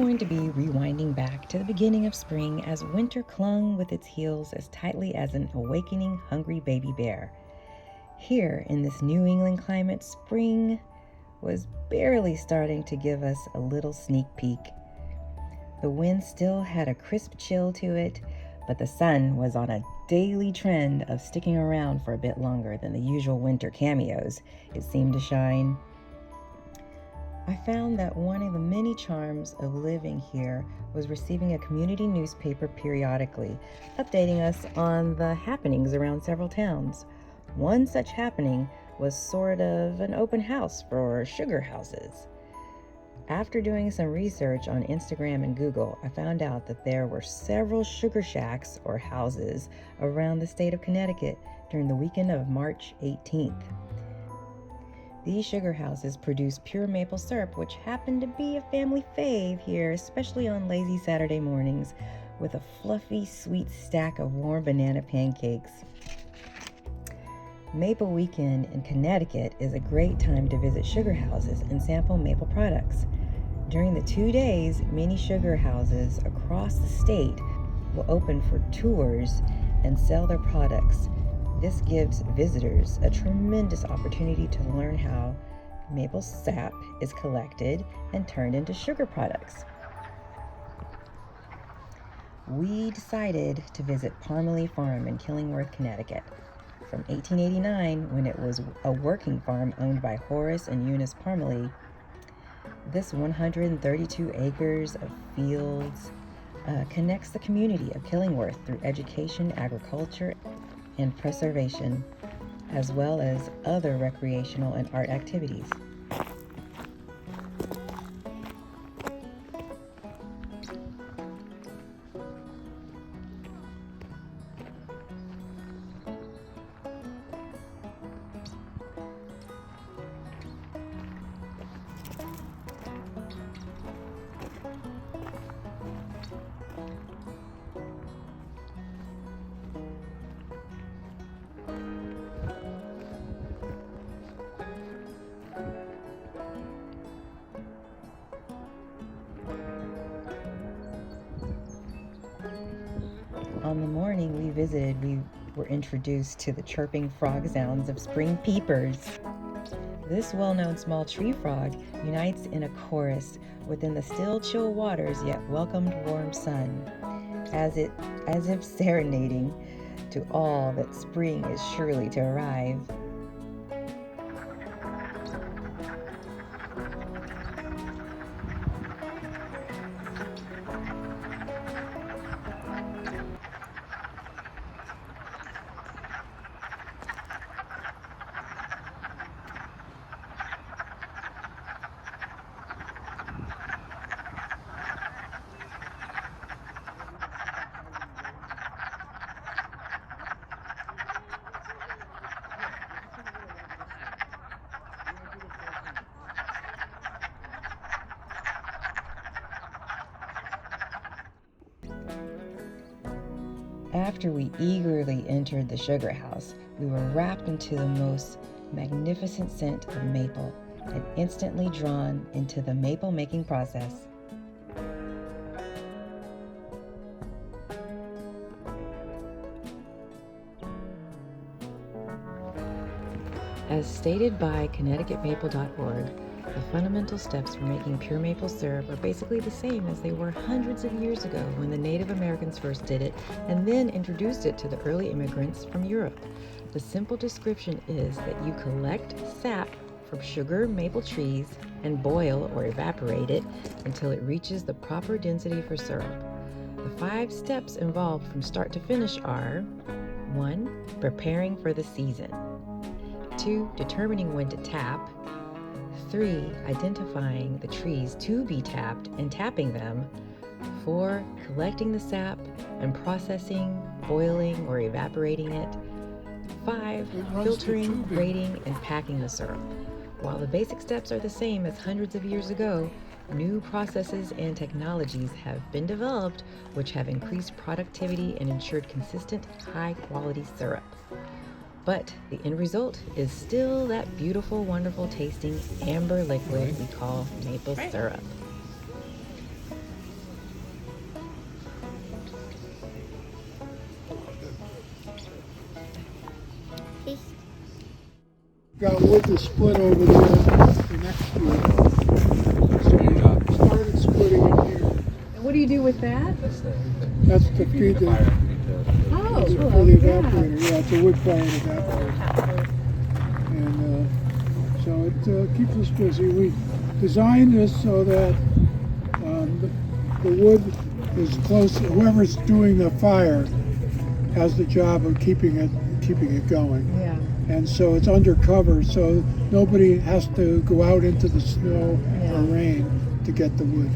going to be rewinding back to the beginning of spring as winter clung with its heels as tightly as an awakening, hungry baby bear. Here in this New England climate, spring was barely starting to give us a little sneak peek. The wind still had a crisp chill to it, but the sun was on a daily trend of sticking around for a bit longer than the usual winter cameos it seemed to shine. I found that one of the many charms of living here was receiving a community newspaper periodically, updating us on the happenings around several towns. One such happening was sort of an open house for sugar houses. After doing some research on Instagram and Google, I found out that there were several sugar shacks or houses around the state of Connecticut during the weekend of March 18th. These sugar houses produce pure maple syrup, which happened to be a family fave here, especially on lazy Saturday mornings, with a fluffy, sweet stack of warm banana pancakes. Maple Weekend in Connecticut is a great time to visit sugar houses and sample maple products. During the 2 days, many sugar houses across the state will open for tours and sell their products. This gives visitors a tremendous opportunity to learn how maple sap is collected and turned into sugar products. We decided to visit Parmelee Farm in Killingworth, Connecticut. From 1889, when it was a working farm owned by Horace and Eunice Parmelee, this 132 acres of fields connects the community of Killingworth through education, agriculture, and preservation, as well as other recreational and art activities. On the morning we visited, we were introduced to the chirping frog sounds of spring peepers. This well-known small tree frog unites in a chorus within the still chill waters yet welcomed warm sun, as if serenading to all that spring is surely to arrive. After we eagerly entered the sugar house, we were wrapped into the most magnificent scent of maple and instantly drawn into the maple making process. As stated by ConnecticutMaple.org, the fundamental steps for making pure maple syrup are basically the same as they were hundreds of years ago when the Native Americans first did it and then introduced it to the early immigrants from Europe. The simple description is that you collect sap from sugar maple trees and boil or evaporate it until it reaches the proper density for syrup. The 5 steps involved from start to finish are: 1. Preparing for the season. 2. Determining when to tap. 3. Identifying the trees to be tapped and tapping them. 4. Collecting the sap and processing, boiling, or evaporating it. 5. Filtering, grating, and packing the syrup. While the basic steps are the same as hundreds of years ago, new processes and technologies have been developed which have increased productivity and ensured consistent, high-quality syrup. But the end result is still that beautiful, wonderful tasting amber liquid we call maple syrup. Got wood to split over there for next year. So we started splitting it here. And what do you do with that? That's to feed the, Oh, for cool. the Yeah. evaporator. Yeah, it's a wood-fired evaporator. And so it keeps us busy. We designed this so that the wood is close. Whoever's doing the fire has the job of keeping it going. Yeah. And so it's undercover, so nobody has to go out into the snow or rain to get the wood.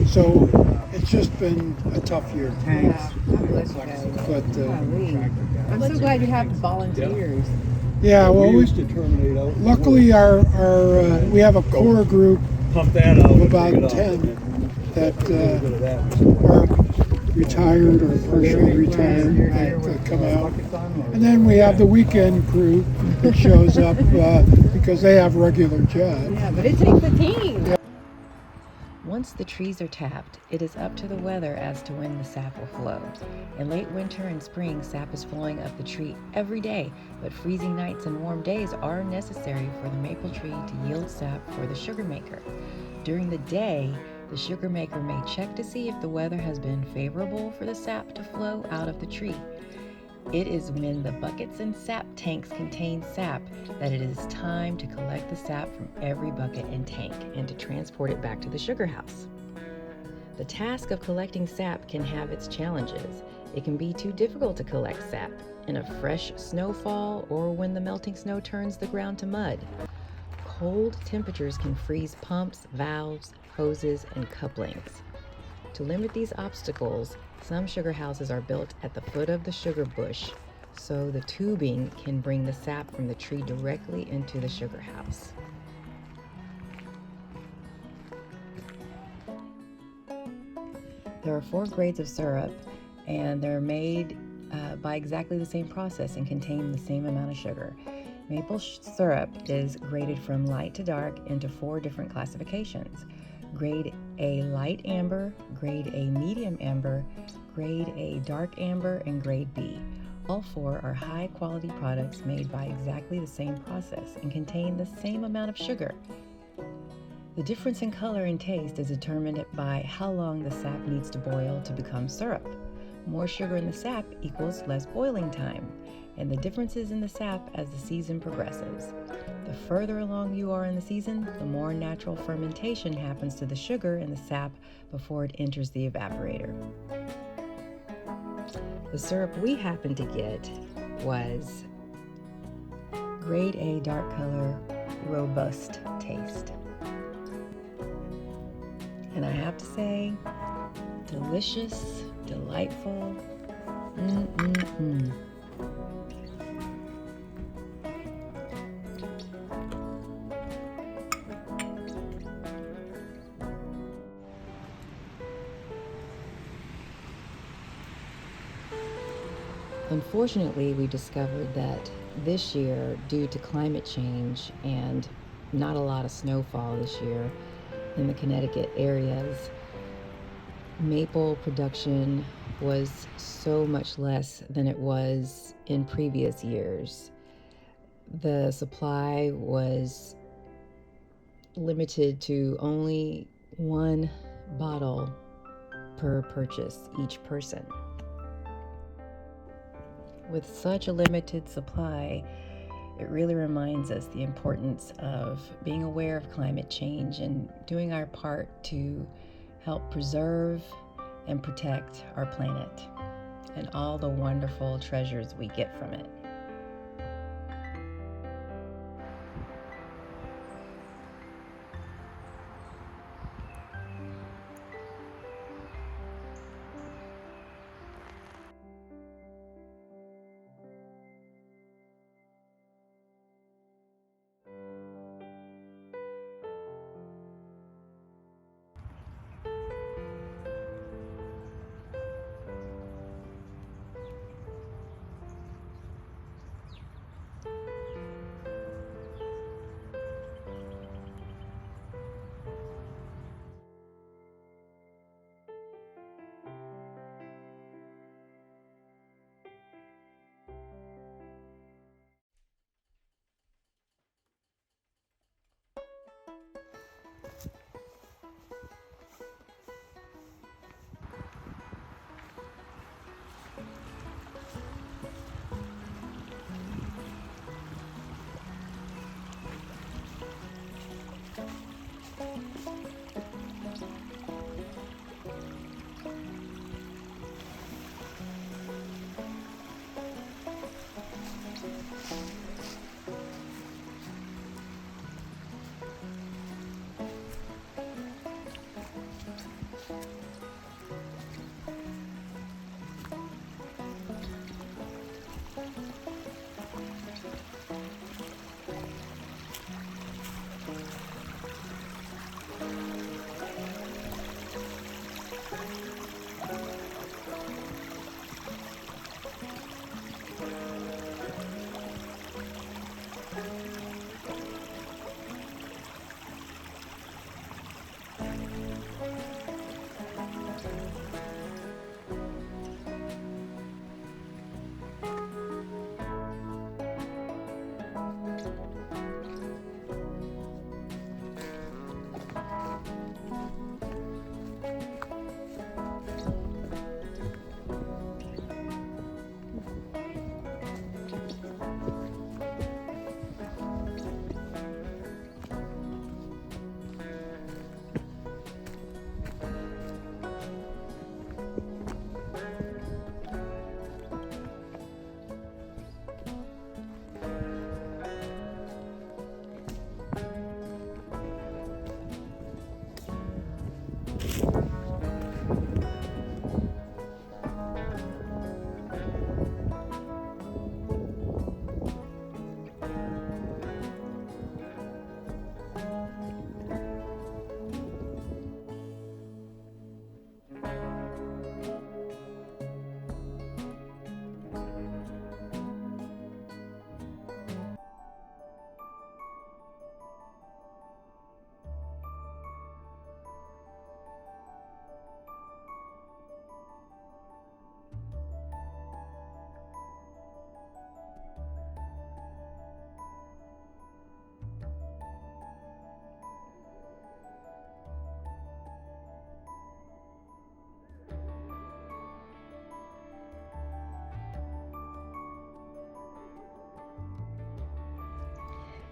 So it's just been a tough year. Yeah. God bless you guys. But I'm so glad you have volunteers. yeah, well, we used to terminate out. luckily we have a core group Pump that out. of about 10 that are retired or partially retired that come out. And then we have the weekend crew that shows up because they have regular jobs. Yeah, but it takes a team. Yeah. Once the trees are tapped, it is up to the weather as to when the sap will flow. In late winter and spring, sap is flowing up the tree every day, but freezing nights and warm days are necessary for the maple tree to yield sap for the sugar maker. During the day, the sugar maker may check to see if the weather has been favorable for the sap to flow out of the tree. It is when the buckets and sap tanks contain sap that it is time to collect the sap from every bucket and tank and to transport it back to the sugar house. The task of collecting sap can have its challenges. It can be too difficult to collect sap in a fresh snowfall or when the melting snow turns the ground to mud. Cold temperatures can freeze pumps, valves, hoses, and couplings. To limit these obstacles, some sugar houses are built at the foot of the sugar bush, so the tubing can bring the sap from the tree directly into the sugar house. There are 4 grades of syrup, and they're made by exactly the same process and contain the same amount of sugar. Maple syrup is graded from light to dark into 4 different classifications. Grade A light amber, grade A medium amber, grade A dark amber, and grade B. All 4 are high quality products made by exactly the same process and contain the same amount of sugar. The difference in color and taste is determined by how long the sap needs to boil to become syrup. More sugar in the sap equals less boiling time, and the differences in the sap as the season progresses. The further along you are in the season, the more natural fermentation happens to the sugar in the sap before it enters the evaporator. The syrup we happened to get was grade A dark color, robust taste. And I have to say, delicious, delightful, Unfortunately, we discovered that this year, due to climate change and not a lot of snowfall this year in the Connecticut areas, maple production was so much less than it was in previous years. The supply was limited to only 1 bottle per purchase each person. With such a limited supply, it really reminds us the importance of being aware of climate change and doing our part to help preserve and protect our planet and all the wonderful treasures we get from it.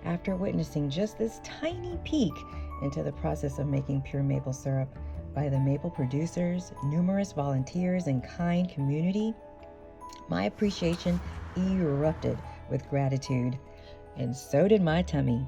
After witnessing just this tiny peek into the process of making pure maple syrup by the maple producers, numerous volunteers, and kind community, my appreciation erupted with gratitude, and so did my tummy.